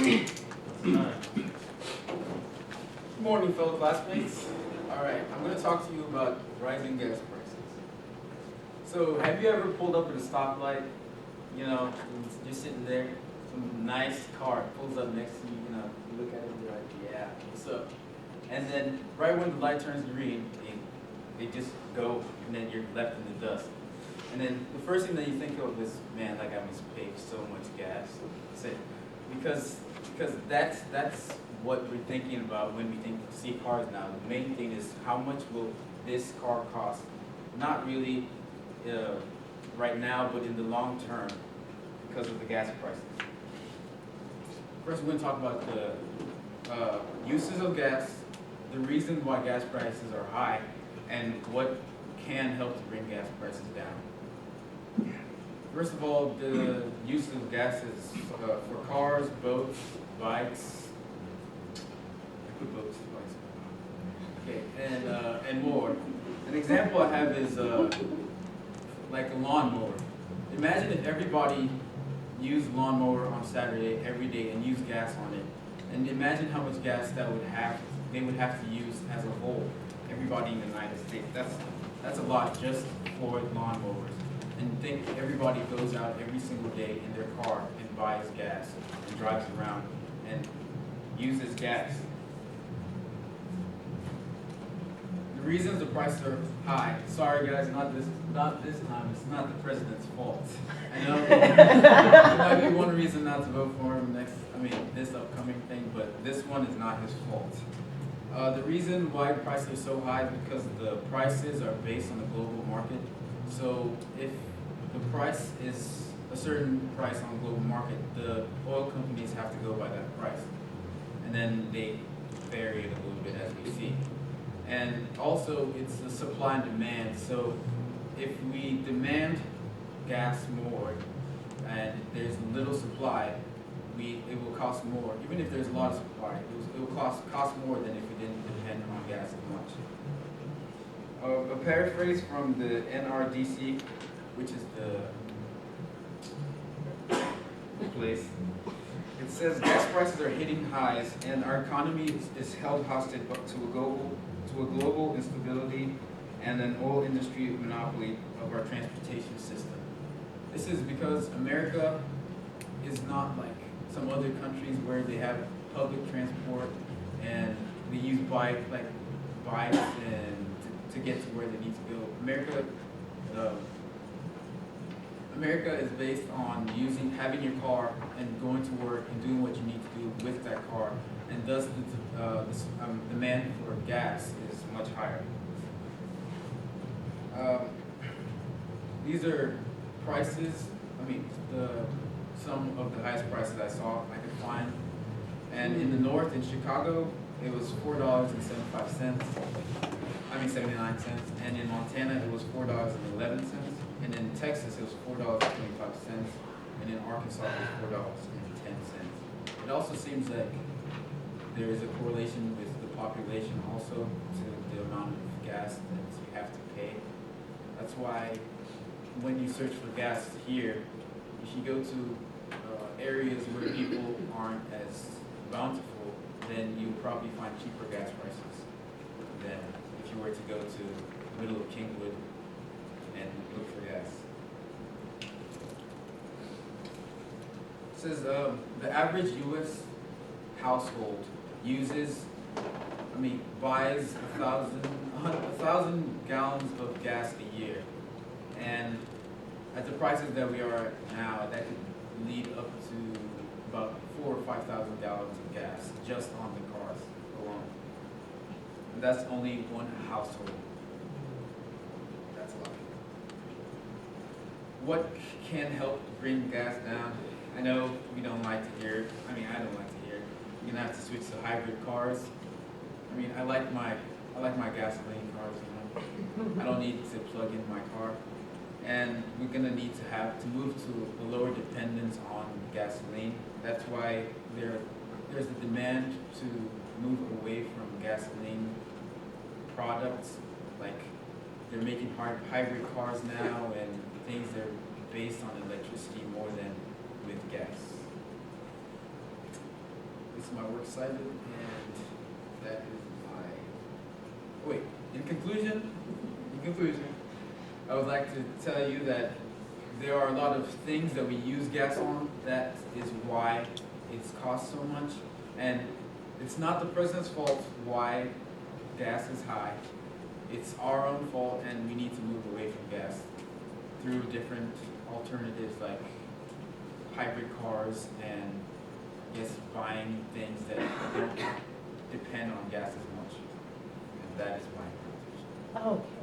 Good morning, fellow classmates. All right, I'm going to talk to you about rising gas prices. So, have you ever pulled up at a stoplight? You know, you're sitting there, some nice car pulls up next to you. You know, you look at it and you're like, yeah, what's up? And then, right when the light turns green, they just go, and then you're left in the dust. And then the first thing that you think of is, man, that guy must pay so much gas. So, because that's what we're thinking about when we see cars now. The main thing is how much will this car cost? Not really right now, but in the long term because of the gas prices. First, we're going to talk about the uses of gas, the reason why gas prices are high, and what can help to bring gas prices down. First of all, the use of gas is for cars, boats, bikes. I put boats, bikes. Okay, and more. An example I have is like a lawnmower. Imagine if everybody used lawnmower on Saturday every day and used gas on it, and imagine how much gas they would have to use as a whole. Everybody in the United States. That's a lot just for lawnmowers. And think everybody goes out every single day in their car and buys gas and drives around and uses gas. The reasons the prices are high. Sorry guys, not this time. It's not the president's fault. I know it might be one reason not to vote for him this upcoming thing, but this one is not his fault. The reason why prices are so high is because the prices are based on the global market. So if the price is a certain price on the global market, the oil companies have to go by that price. And then they vary it a little bit as we see. And also it's the supply and demand. So if we demand gas more and there's little supply, it will cost more. Even if there's a lot of supply, it will cost more than if we didn't depend on gas as much. A paraphrase from the NRDC, which is the place. It says gas prices are hitting highs, and our economy is held hostage to a global instability and an oil industry monopoly of our transportation system. This is because America is not like some other countries where they have public transport and they use bikes and to get to where they need to go. America is based on having your car and going to work and doing what you need to do with that car, and thus the demand for gas is much higher. These are prices. Some of the highest prices I could find, and in the north in Chicago it was $4.79, and in Montana it was $4.11, and in Texas it was $4.25, and in Arkansas it was $4.10. It also seems like there is a correlation with the population also to the amount of gas that you have to pay. That's why when you search for gas here, if you go to areas where people aren't as bountiful, then you'll probably find cheaper gas prices than if you were to go to the middle of Kingwood and look for gas. It says the average U.S. household buys 1,000 gallons of gas a year, and at the prices that we are at now, that could lead up to about 4,000 or 5,000 gallons of gas just on the cars alone. And that's only one household. That's a lot. What can help bring gas down? I know we don't like to hear it. I don't like to hear it. You're gonna have to switch to hybrid cars. I like my gasoline cars. I don't need to plug in my car. And we're going to need to move to a lower dependence on gasoline. That's why there's a demand to move away from gasoline products. Like they're making hybrid cars now and things that are based on electricity more than with gas. to my works cited, and that is my, wait, in conclusion, I would like to tell you that there are a lot of things that we use gas on. That is why it's cost so much. And it's not the president's fault why gas is high. It's our own fault, and we need to move away from gas through different alternatives like hybrid cars and yes, buying things that don't depend on gas as much. And that is my conclusion. Okay.